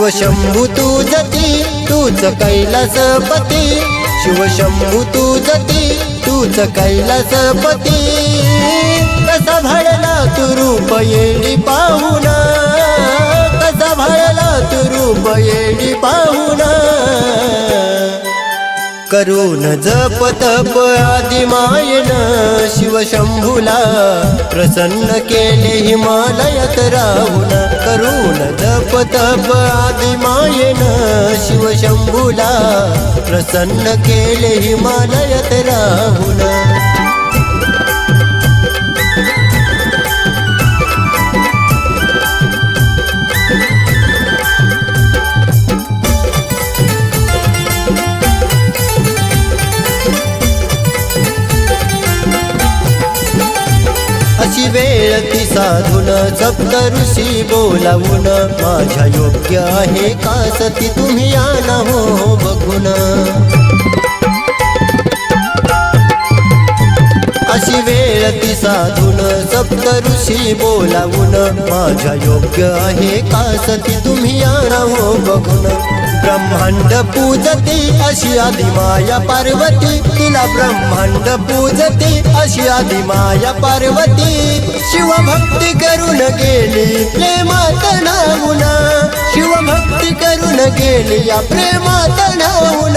शिवशंभू तुझती तूच कैलासपती, शिवशंभू तुझती तूच कैलासपती। कसा भाळला तू रूप येडी पाहुणा, कसा भाळला तू रूप येडी पाहुणा। करून जप तप आदि मायन शिवशंभूला प्रसन्न केले हिमालयात राहून। करून जप तप आदि मायन शिवशंभूला प्रसन्न केले हिमालयात राहून। अशी वेळ ती साधून सप्त ऋषी बोलावून, माझ्या योग्य आहे का सती तुम्ही आणा हो बघून। अशी वेळ ती साधून सप्त ऋषी बोलावून, माझ्या योग्य आहे का सती तुम्ही आणा हो बघून। ब्रह्मांड पूजती अशी आदिमाया पार्वती, तिला ब्रह्मांड पूजती अशी आदिमाया पार्वती। शिवभक्ती करून गेली प्रेमात न्हाऊन, शिवभक्ती करून गेली या प्रेमात न्हाऊन।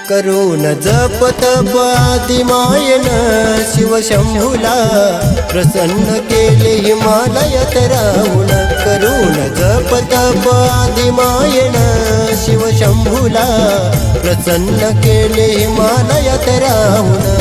करून जप तप आदि मायन शिवशंभूला प्रसन्न केले हिमालयात राहून। करून जप तप आदि मायन शिवशंभूला प्रसन्न केले हिमालयात राहून।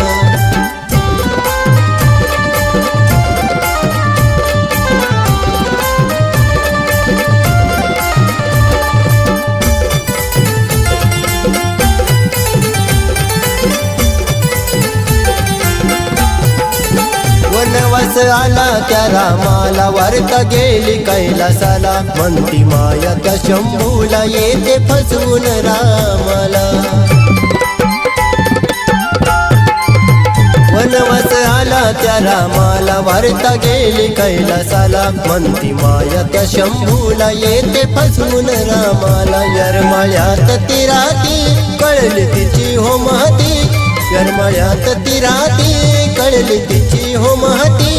वनवास आला त्या रामाला, वार्ता गेली कैलासाला, म्हणती माया त्या शंभूला येते फसवून रामाला। वनवास आला त्या रामाला, वार्ता गेली कैलासाला, म्हणती माया त्या शंभूला येते फसवून रामाला। यरमाळ्यात ती राहती कळली तिची हो महती, यरमाळ्यात ती राहती कळली तिची हो महती।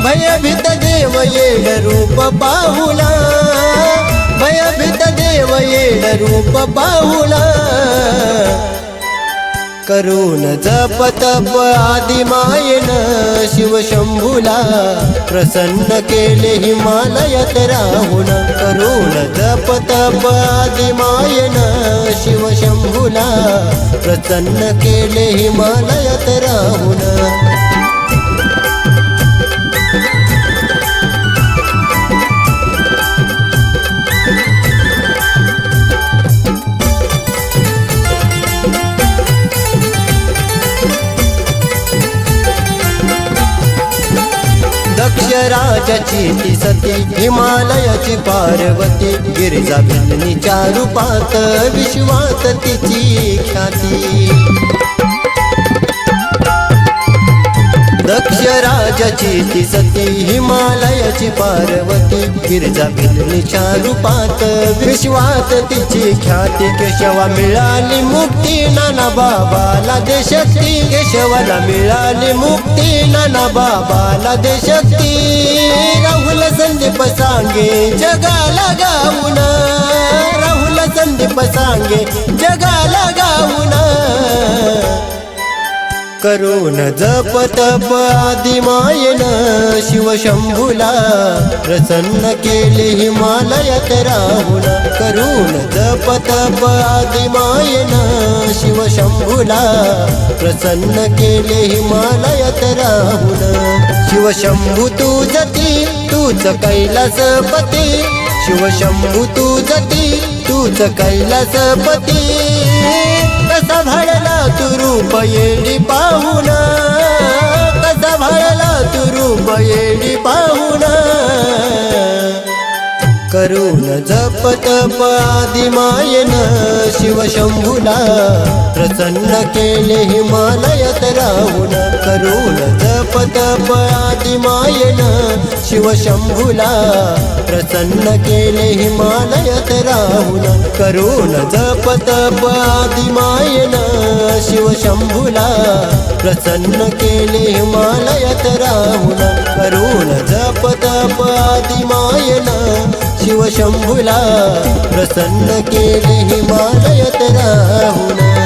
भयभीत देव येड रूप पाहुला, भयभीत देव येड रूप पाहुला। करून जप तप आदि मायन शिवशंभूला प्रसन्न केले हिमालयात राहून। करून जप तप आदि मायन शिवशंभूला प्रसन्न केले हिमालयात राहून। दक्ष राजाची ती सती हिमालयाची पार्वती, गिरिजा भिन्नीच्या रूपात विश्वात तिची ख्याती। दक्ष राजाची ती सती हिमालयाची पार्वती, गिरिजा भिन्नीच्या रूपात विश्वात तिची ख्याती। केशवा मिळाली मुक्ती नाना बाबाला दे शक्ती, केशवाला मिळाली मुक्ती नाना बाबाला दे शक्ती। राहुल संदीप सांगे जगाला गाऊन, राहुल संदीप सांगे जगाला गाऊन। करून जप तप आदि मायन शिवशंभूला प्रसन्न केले हिमालयात राहून। करून जप तप आदि मायन शिवशंभूला प्रसन्न केले हिमालयात राहून। शिवशंभू तुझती तूच कैलासपती, शिवशंभू तुझती तूच कैलासपती। कसा भाळला तू रूप येडी पाहुणा, कसा भाळला तू रूप येडी पाहुणा। करून जप तप आदिमायन शिवशंभूला प्रसन्न केले हिमालयात राहून करून जप तप आदिमायन शिवशंभूला प्रसन्न केले हिमालयात राहून करून जप तप आदिमायन शिवशंभूला प्रसन्न केले हिमालयात राहून करून जप तप आदिमायन शिवशंभूला प्रसन्न केले हिमालयात राहून